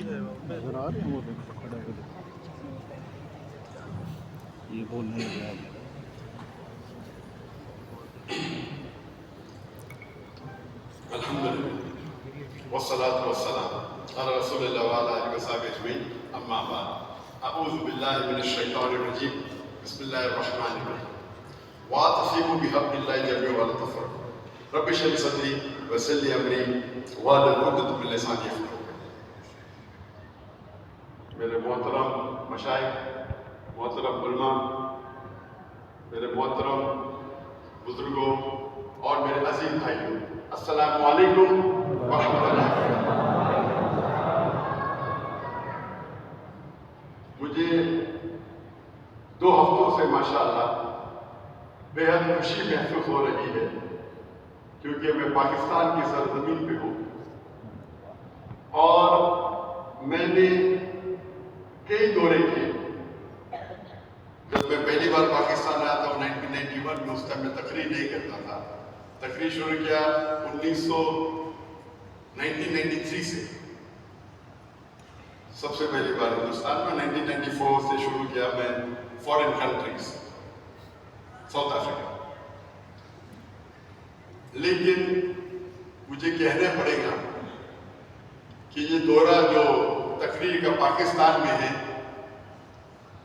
نظر آ رہے ہیں وہ دیکھو کھڑے ہوئے دیکھو یہ بولنے لگے آپ الحمدللہ والصلاة والسلام على رسول الله وعلى آله وصحبه أجمعين أما بعد أعوذ بالله من الشيطان الرجيم بسم الله الرحمن الرحيم واعتصموا بحبل الله جميعا ولا تفرقوا رب اشرح لي صدري ويسر لي أمري واحلل عقدة من لساني يفقهوا میرے محترم مشائخ، محترم علماء، میرے محترم بزرگوں اور میرے عزیز بھائیوں، السلام علیکم ورحمۃ اللہ۔ مجھے 2 ہفتوں سے ماشاءاللہ بے حد خوشی محسوس ہو رہی ہے کیونکہ میں پاکستان کی سرزمین پہ ہوں اور میں نے کئی دورے کیے۔ جب میں پہلی بار پاکستان آیا تھا 1991 میں، اس ٹائم میں تقریر نہیں کرتا تھا۔ تقریر شروع کیا 1993 سے، سب سے پہلی بار ہندوستان میں 1994 سے شروع کیا میں فورن کنٹریز، ساؤتھ افریقہ۔ لیکن مجھے کہنا پڑے گا کہ یہ دورہ جو تقریر کا پاکستان میں ہے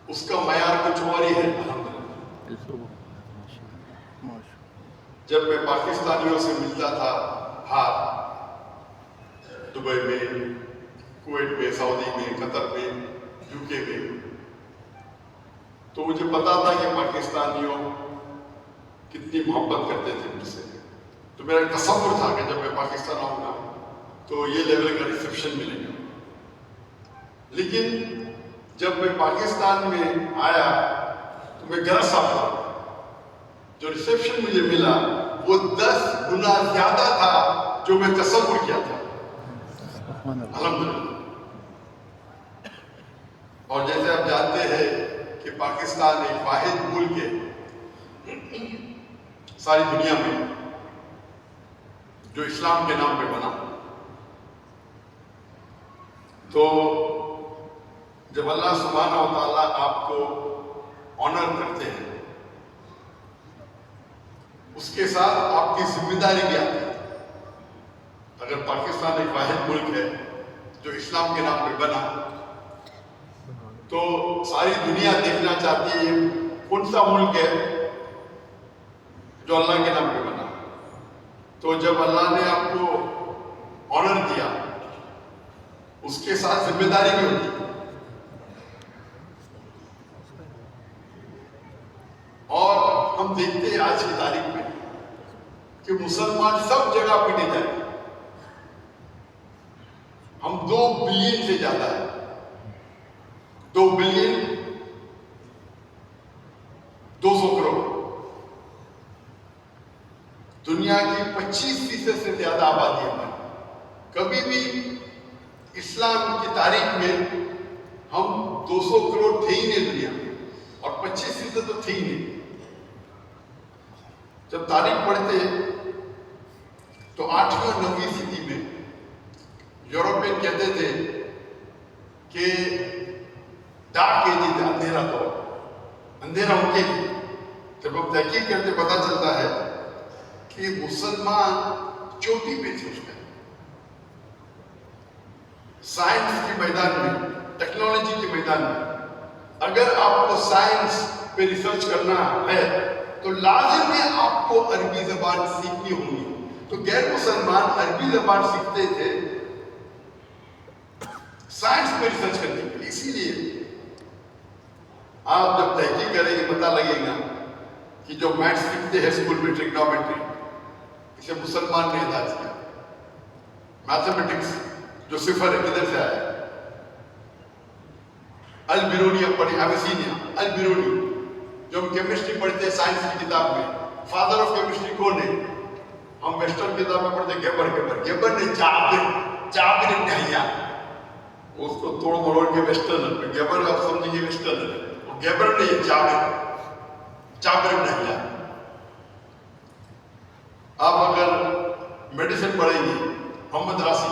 اس کا معیار کچھ اور ہی ہے الحمدللہ۔ جب میں پاکستانیوں سے ملتا تھا باہر، دبئی میں، کویت میں، سعودی میں، قطر میں، UK میں، تو مجھے پتا تھا کہ پاکستانیوں کتنی محبت کرتے تھے مجھ سے۔ تو میرا تصور تھا کہ جب میں پاکستان آؤں گا تو یہ لیول کا ریسیپشن ملے گا۔ لیکن جب میں پاکستان میں آیا تو میں گھر سا تھا، جو ریسیپشن مجھے ملا وہ 10 گنا زیادہ تھا جو میں تصور کیا تھا الحمدللہ۔ اور جیسے آپ جانتے ہیں کہ پاکستان ایک واحد ملک ہے ساری دنیا میں جو اسلام کے نام پہ بنا۔ تو جب اللہ سبحانہ و تعالیٰ آپ کو آنر کرتے ہیں، اس کے ساتھ آپ کی ذمہ داری بھی آتی ہے۔ اگر پاکستان ایک واحد ملک ہے جو اسلام کے نام پہ بنا، تو ساری دنیا دیکھنا چاہتی ہے کون سا ملک ہے جو اللہ کے نام پہ بنا۔ تو جب اللہ نے آپ کو آنر دیا، اس کے ساتھ ذمہ داری بھی ہوتی ہے۔ اور ہم دیکھتے ہیں آج کی تاریخ میں کہ مسلمان سب جگہ پٹے جائیں گے۔ ہم 2 بلین سے زیادہ ہیں، 2 بلین 200 کروڑ، دنیا کی 25% سے زیادہ آبادی ہے۔ کبھی بھی اسلام کی تاریخ میں ہم 200 کروڑ تھے ہی نہیں دنیا میں، اور 25% تو تھی ہی نہیں۔ جب تاریخ پڑھتے تو 8ویں اور 9ویں صدی میں یورپین کہتے تھے کہ ڈارک ایجز، اندھیرا دور، اندھیرا ان کے لیے۔ جب ہم تحقیق کرتے پتہ چلتا ہے کہ مسلمان چوٹی پہ تھے اس میں، سائنس کے میدان میں، ٹیکنالوجی کے میدان میں۔ اگر آپ کو سائنس پہ ریسرچ کرنا ہے تو لازم ہے آپ کو عربی زبان سیکھنی ہوگی۔ تو غیر مسلمان عربی زبان سیکھتے تھے سائنس پہ ریسرچ کرنے کے لیے۔ اسی لیے آپ جب تحقیق کریں گے پتہ لگے گا کہ جو میتھ سیکھتے ہیں اسکول میں، ٹریگنومیٹری، اسے مسلمان نے ایجاد کیا۔ میتھمیٹکس جو صفر ہے کدھر سے آیا؟ البیرونی اب پڑھی، ایویسینیا، البیرونی۔ جو ہم کیمسٹری پڑھتے ہیں سائنس کی کتاب میں، فادر آف کیمسٹری کون ہے؟ ہم ویسٹرن کتاب میں پڑھتے ہیں گیبر نے جابر ابن حیان، اس کو توڑ مروڑ کے ویسٹرن، گیبر آپ سمجھیں گے ویسٹرن، گیبر نے جابر ابن حیان۔ آپ اگر میڈیسن پڑھیں گے محمد راسی،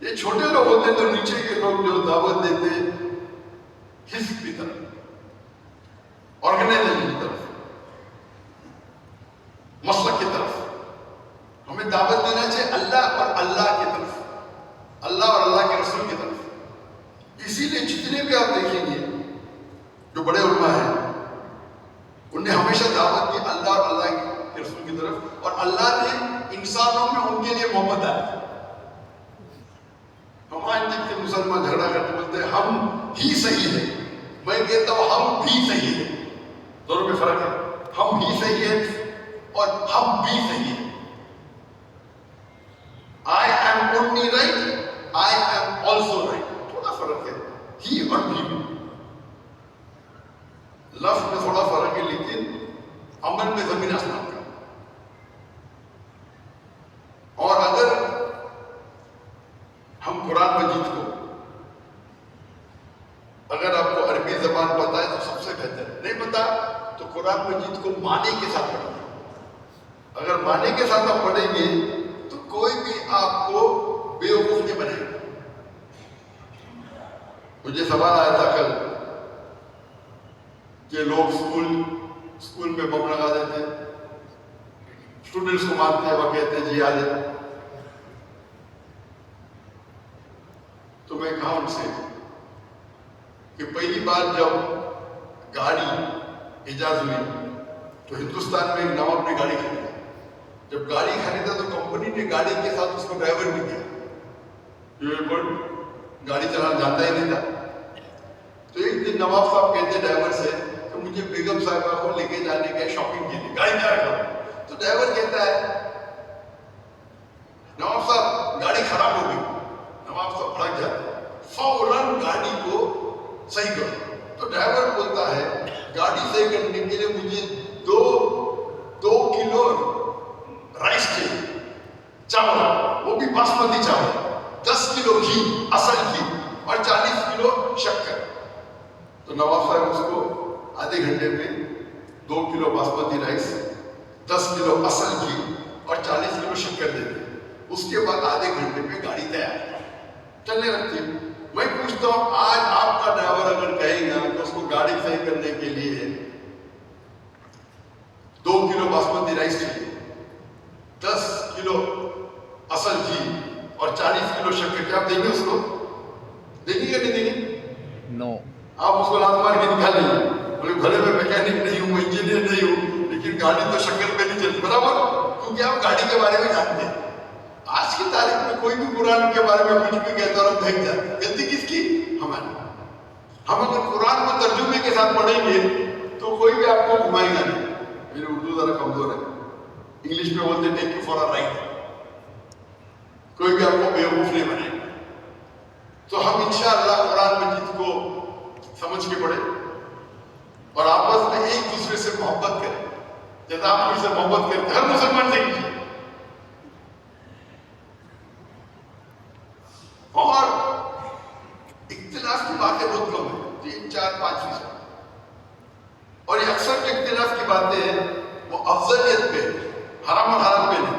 یہ چھوٹے لوگ ہوتے تو نیچے کے لوگ جو دعوت دیتے حزب کی طرف، آرگنائزیشن کی طرف، مسلک کی طرف. ہمیں دعوت دینا چاہیے اللہ اور اللہ کی طرف، اللہ اور اللہ کے رسول کی طرف. اسی لیے جتنے بھی آپ دیکھیں گے جو بڑے علماء ہیں انہوں نے ہمیشہ دعوت دی اللہ اور اللہ کے رسول کی طرف، اور اللہ نے انسانوں میں ان کے لیے محبت ڈالی. ہم آج دیکھتے مسلمان جھگڑا کرتے بولتے ہیں ہم ہی صحیح ہیں. میں کہتا ہوں ہم بھی صحیح ہیں. دونوں میں فرق ہے. ہم ہی صحیح ہیں اور ہم بھی صحیح ہیں. I am only right, I am also right. تھوڑا فرق ہے ہی اور بھی. لفظ میں تھوڑا فرق ہے لیکن عمل میں زمین آسمان کا. اور اگر ہم قرآن مجید کو، اگر آپ کو عربی زبان پتہ ہے تو سب سے بہتر ہے، نہیں پتہ تو قرآن مجید کو معنی کے ساتھ پڑھیں. اگر معنی کے ساتھ آپ پڑھیں گے تو کوئی بھی آپ کو بیوقوف نہیں بنے گا. مجھے سوال آیا تھا کل کہ لوگ اسکول میں بم لگا دیتے، اسٹوڈنٹس کو مانتے ہیں، وہ کہتے ہیں جی آ جائے. تو میں کہا ان سے کہ پہلی بار جب گاڑی ایجاد ہوئی تو ہندوستان میں ایک نواب نے گاڑی خریدا. جب گاڑی خریدا تو کمپنی نے گاڑی کے ساتھ اس کو ڈرائیور بھی دیا. یہ گاڑی چلانا جانتا ہی نہیں تھا. تو ایک دن نواب صاحب کہتے ڈرائیور سے کہ مجھے بیگم صاحبہ کو لے کے جانے کے شاپنگ کے لیے گاڑی تیار کرو. تو ڈرائیور کہتا ہے نواب صاحب گاڑی خراب ہو گئی. نواب صاحب بھڑک جاتے ہیں، فوراً گاڑی کو صحیح کرو. تو ڈرائیور بولتا ہے گاڑی صحیح کرنے کے لیے مجھے دو کلو رائس چاہیے، چاول، وہ بھی باسمتی چاول، 10 کلو گھی، اصل گھی، اور 40 کلو شکر. تو نواب صاحب اس کو آدھے گھنٹے میں 2 کلو باسمتی رائس، 10 کلو اصل گھی اور 40 کلو شکر دیتے. اس کے بعد آدھے گھنٹے میں گاڑی تیار چلنے لگتی ہے. میں پوچھتا ہوں آج آپ کا ڈرائیور اگر کہے گا کہ اس کو گاڑی صحیح کرنے کے لیے 2 کلو باسمتی رائس چاہیے، 10 کلو اصل گھی اور 40 کلو شکر، کیا آپ دیں گے اس کو؟ دیں گے یا نہیں دیں گے؟ نو. آپ اس کو لات مار کے نکالیں گے، بولے بھلے میں میکینک نہیں ہوں، انجینئر نہیں ہوں، لیکن گاڑی تو شکر پہ نہیں چلتی، برابر؟ کیونکہ آپ گاڑی کے بارے میں جانتے ہیں. آج کی تاریخ میں کوئی بھی قرآن کے بارے میں کچھ بھی کہتا اور ہم بھیگ جاتے ہیں. غلطی کس کی؟ ہماری. ہم اگر قرآن کو ترجمے کے ساتھ پڑھیں گے تو کوئی بھی آپ کو گھمائے گا نہیں. میری اردو ذرا کمزور ہے، انگلش میں بولتے take you for a ride. کوئی بھی آپ کو بیوقوف نہیں بنائے گا. تو ہم انشاءاللہ قرآن مجید کو سمجھ کے پڑھیں اور آپس میں ایک دوسرے سے محبت کریں جیسا آپ مجھ سے محبت کرتے ہیں. ہر مسلمان سے کیجیے. اور اختلاف کی باتیں بہت کم ہیں، 3، 4، 5%. اور یہ اکثر جو اختلاف کی باتیں ہیں وہ افضلیت پہ، حرام اور حرام پہ نہیں.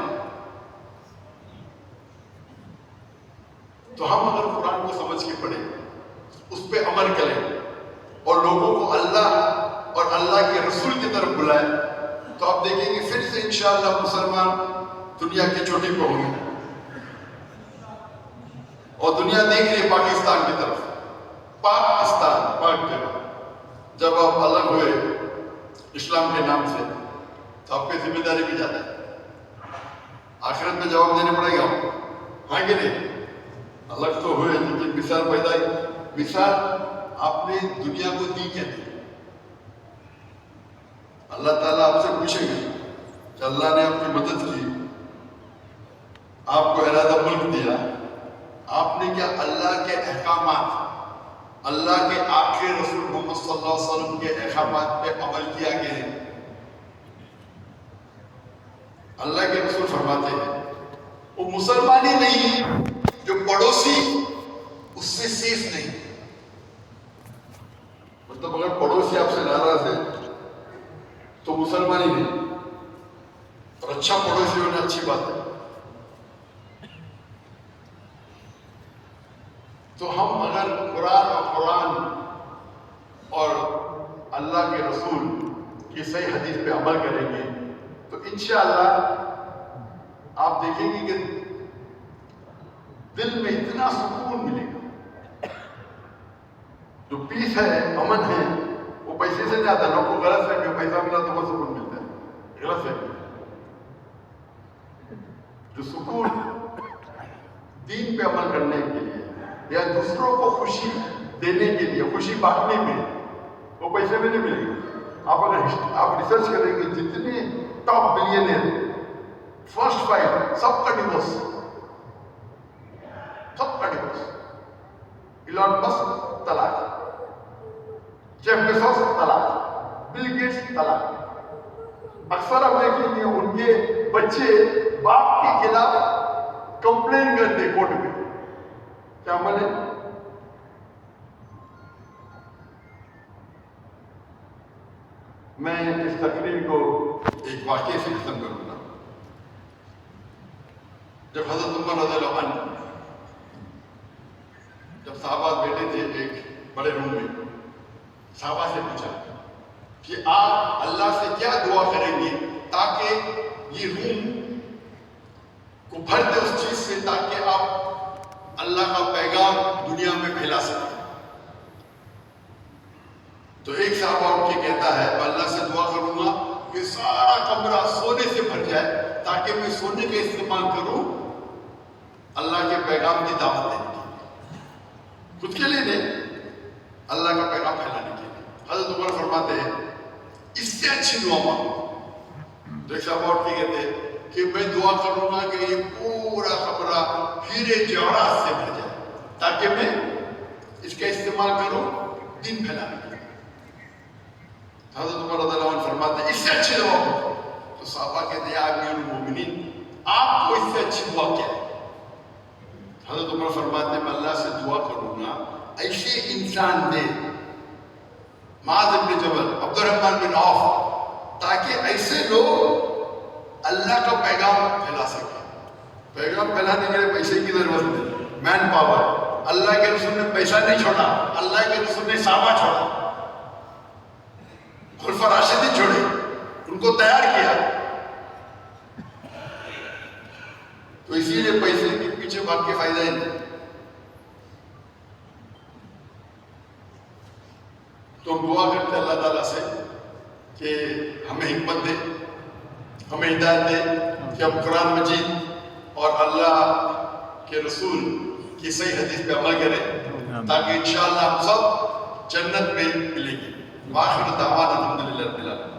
تو ہم اگر قرآن کو سمجھ کے پڑھیں، اس پہ عمل کریں اور لوگوں کو اللہ اور اللہ کے رسول کی طرف بلائیں تو آپ دیکھیں گے پھر سے انشاءاللہ مسلمان دنیا کی چوٹی پہ ہوں گے. اور دنیا دیکھ رہی ہے پاکستان کی طرف. پاکستان، پاک جگہ. جب آپ الگ ہوئے اسلام کے نام سے تو آپ کی ذمہ داری بھی زیادہ ہے. آخرت میں جواب دینے پڑے گا آپ کو، ہاں کہ نہیں؟ الگ تو ہوئے لیکن مثال پیدا ہی. مثال آپ نے دنیا کو دی کیا دی؟ اللہ تعالیٰ آپ سے پوچھیں گے کہ اللہ نے آپ کی مدد کی، آپ کو ارادہ ملک دیا، آپ نے کیا اللہ کے احکامات، اللہ کے آخر رسول محمد صلی اللہ علیہ وسلم کے احکامات پہ عمل کیا کہ نہیں؟ اللہ کے رسول فرماتے ہیں وہ مسلمان ہی نہیں جو پڑوسی اس سے سیف نہیں. مطلب اگر پڑوسی آپ سے ناراض ہے تو مسلمان ہی نہیں. اور اچھا پڑوسی ہونا اچھی بات ہے. تو ہم اگر قرآن اور اللہ کے رسول کی صحیح حدیث پہ عمل کریں گے تو انشاءاللہ آپ دیکھیں گے کہ دل میں اتنا سکون ملے گا. جو پیس ہے، امن ہے، وہ پیسے سے نہیں آتا. لوگ کو غلط فہمی، پیسہ ملا تو وہ سکون ملتا ہے، غلط فہمی. جو سکون دین پہ عمل کرنے کے لیے یا دوسروں کو خوشی دینے کے لیے، خوشی بانٹنے میں، وہ پیسے میں نہیں ملے گا. آپ اگر آپ ریسرچ کریں گے جتنے ٹاپ بلینئر، فرسٹ 5 سب کا ڈیوورس، ایلان مسک طلاق، جیف بیزوس طلاق، بل گیٹس طلاق. اکثر ہم دیکھیں گے ان کے بچے باپ کے خلاف کمپلین کرتے کورٹ میں. کیا عمل ہے؟ میں اس تقریر کو ایک واقعے سے ختم کروں گا. جب حضرت عمر رضی اللہ عنہ جب صحابہ بیٹھے تھے ایک بڑے روم میں، صحابہ سے پوچھا کہ آپ اللہ سے کیا دعا کریں گے تاکہ یہ روم کو بھر دے اس چیز سے، تاکہ آپ اللہ کا پیغام دنیا میں پھیلا سکیں. تو ایک صحابہ اٹھ کے کہتا ہے میں اللہ سے دعا کروں گا کہ سارا کمرہ سونے سے بھر جائے تاکہ میں سونے کا استعمال کروں اللہ کے پیغام کی دعوت دینے کے لیے، خود کے لیے نہیں، اللہ کا پیغام پھیلانے کے لیے. حضرت عمر فرماتے ہیں اس سے اچھی دعا مانگو. تو ایک صحابہ اٹھ کے کہتے ہیں کہ میں دعا کروں گا کہ یہ پورا کمرہ ہیرے جواہرات سے بھر جائے تاکہ میں اس کا استعمال کروں دین پھیلانے کے لیے. حضرت عمر رضی اللہ عنہ فرماتے ہیں اس سے اچھی دعا کرو. تو صحابہ کہتے ہیں یا امیر المومنین آپ کو اس سے اچھی دعا کیا ہے؟ حضرت عمر فرماتے ہیں میں اللہ سے دعا کروں گا ایسے انسان دے، معاذ بن جبل، عبد الرحمن بن عوف، تاکہ ایسے لوگ اللہ کا پیغام پھیلا سکیں. پیغام پھیلانے کے لیے پیسے کی ضرورت نہیں، مین پاور. اللہ کے رسول نے پیسہ نہیں چھوڑا، اللہ کے رسول نے صحابہ چھوڑا، خلفاء راشدین چھوڑے، ان کو تیار کیا. تو اسی لیے پیسے کے پیچھے بھاگ کے فائدہ ہی نہیں. تو ہم دعا کرتے ہیں اللہ تعالیٰ سے کہ ہمیں حکمت دے، ہمیں ہدایت دے کہ ہم قرآن مجید اور اللہ کے رسول کی صحیح حدیث پہ عمل کریں تاکہ انشاءاللہ ہم سب جنت میں ملیں گے. وآخر دعوانا الحمدللہ رب العالمین.